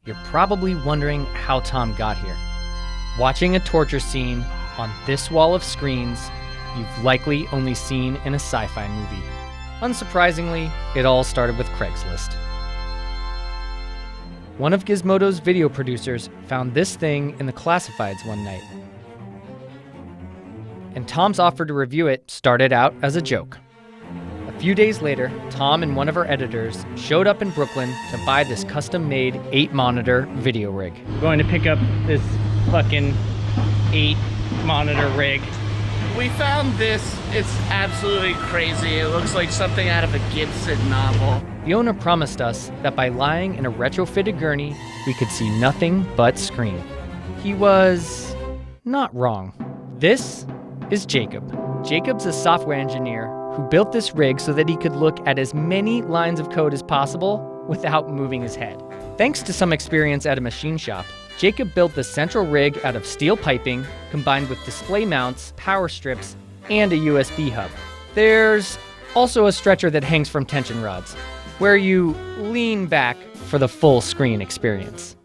you're probably wondering how Tom got here. Watching a torture scene on this wall of screens you've likely only seen in a sci-fi movie. Unsurprisingly, it all started with Craigslist. One of Gizmodo's video producers found this thing in the classifieds one night. And Tom's offer to review it started out as a joke. A few days later, Tom and one of our editors showed up in Brooklyn to buy this custom-made 8-monitor video rig. We're going to pick up this fucking 8-monitor rig. We found this. It's absolutely crazy. It looks like something out of a Gibson novel. The owner promised us that by lying in a retrofitted gurney, we could see nothing but screen. He was not wrong. This is Jacob. Jacob's a software engineer who built this rig so that he could look at as many lines of code as possible without moving his head. Thanks to some experience at a machine shop, Jacob built the central rig out of steel piping combined with display mounts, power strips, and a USB hub. There's also a stretcher that hangs from tension rods, where you lean back for the full screen experience.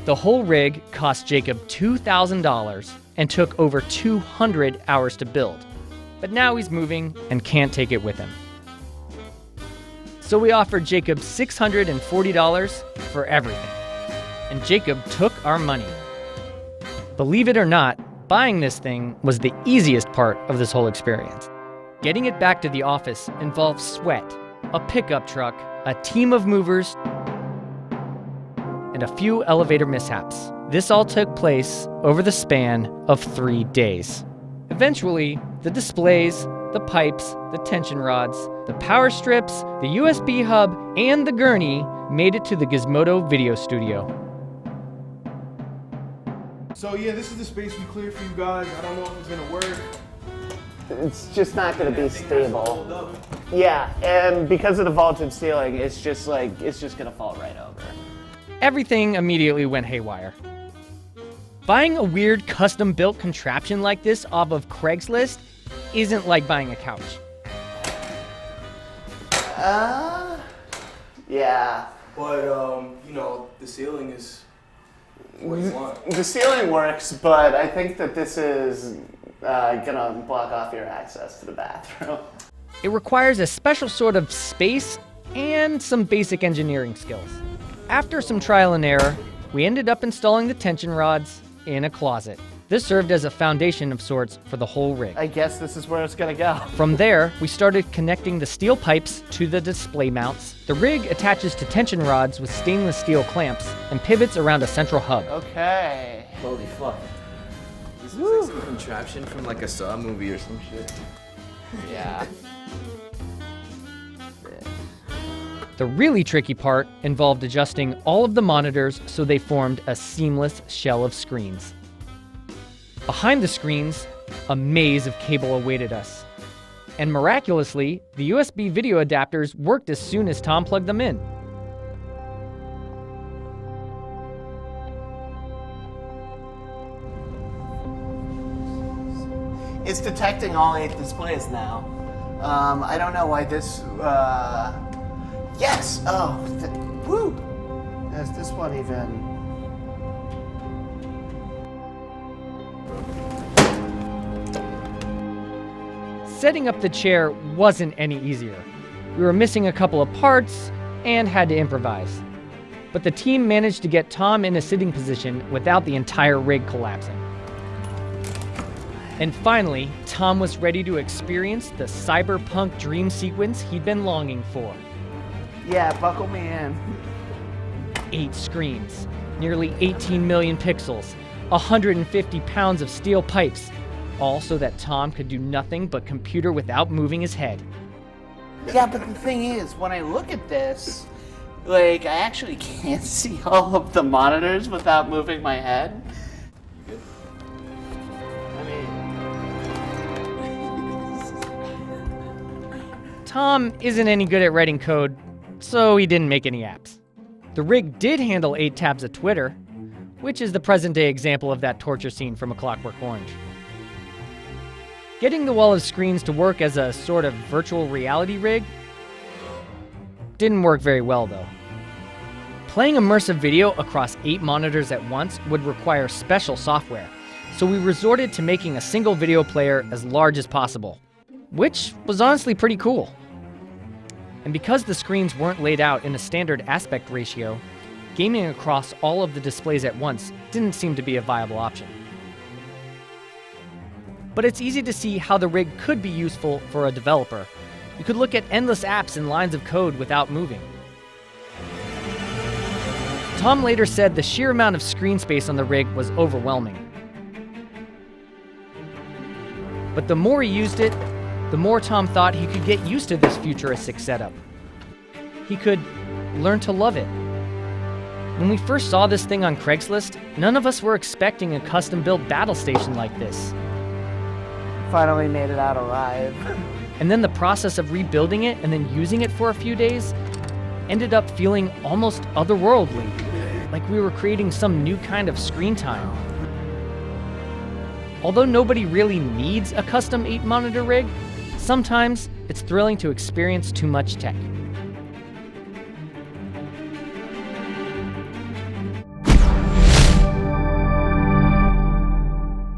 The whole rig cost Jacob $2,000 and took over 200 hours to build. But now he's moving and can't take it with him. So we offered Jacob $640 for everything. And Jacob took our money. Believe it or not, buying this thing was the easiest part of this whole experience. Getting it back to the office involved sweat, a pickup truck, a team of movers, and a few elevator mishaps. This all took place over the span of 3 days. Eventually, the displays, the pipes, the tension rods, the power strips, the USB hub, and the gurney made it to the Gizmodo video studio. So yeah, this is the space we cleared for you guys. I don't know if it's gonna work. It's just not going to be stable. Yeah, and because of the vaulted ceiling, it's just going to fall right over. Everything immediately went haywire. Buying a weird custom-built contraption like this off of Craigslist isn't like buying a couch. Yeah. But you know, the ceiling is what you want. The ceiling works, but I think that this is gonna block off your access to the bathroom. It requires a special sort of space and some basic engineering skills. After some trial and error, we ended up installing the tension rods in a closet. This served as a foundation of sorts for the whole rig. I guess this is where it's gonna go. From there, we started connecting the steel pipes to the display mounts. The rig attaches to tension rods with stainless steel clamps and pivots around a central hub. Okay. Holy fuck. This looks like some contraption from like a Saw movie or some shit. Yeah. The really tricky part involved adjusting all of the monitors so they formed a seamless shell of screens. Behind the screens, a maze of cable awaited us. And miraculously, the USB video adapters worked as soon as Tom plugged them in. It's detecting all 8 displays now. I don't know why this, yes! Oh, woo! Is this one even? Setting up the chair wasn't any easier. We were missing a couple of parts and had to improvise. But the team managed to get Tom in a sitting position without the entire rig collapsing. And finally, Tom was ready to experience the cyberpunk dream sequence he'd been longing for. Yeah, buckle me in. 8 screens, nearly 18 million pixels, 150 pounds of steel pipes, all so that Tom could do nothing but computer without moving his head. Yeah, but the thing is, when I look at this, like, I actually can't see all of the monitors without moving my head. Tom isn't any good at writing code, so he didn't make any apps. The rig did handle 8 tabs of Twitter, which is the present-day example of that torture scene from A Clockwork Orange. Getting the wall of screens to work as a sort of virtual reality rig didn't work very well, though. Playing immersive video across 8 monitors at once would require special software, so we resorted to making a single video player as large as possible, which was honestly pretty cool. And because the screens weren't laid out in a standard aspect ratio, gaming across all of the displays at once didn't seem to be a viable option. But it's easy to see how the rig could be useful for a developer. You could look at endless apps and lines of code without moving. Tom later said the sheer amount of screen space on the rig was overwhelming. But the more he used it, the more Tom thought he could get used to this futuristic setup. He could learn to love it. When we first saw this thing on Craigslist, none of us were expecting a custom-built battle station like this. Finally made it out alive. And then the process of rebuilding it and then using it for a few days ended up feeling almost otherworldly, like we were creating some new kind of screen time. Although nobody really needs a custom 8-monitor rig, sometimes it's thrilling to experience too much tech.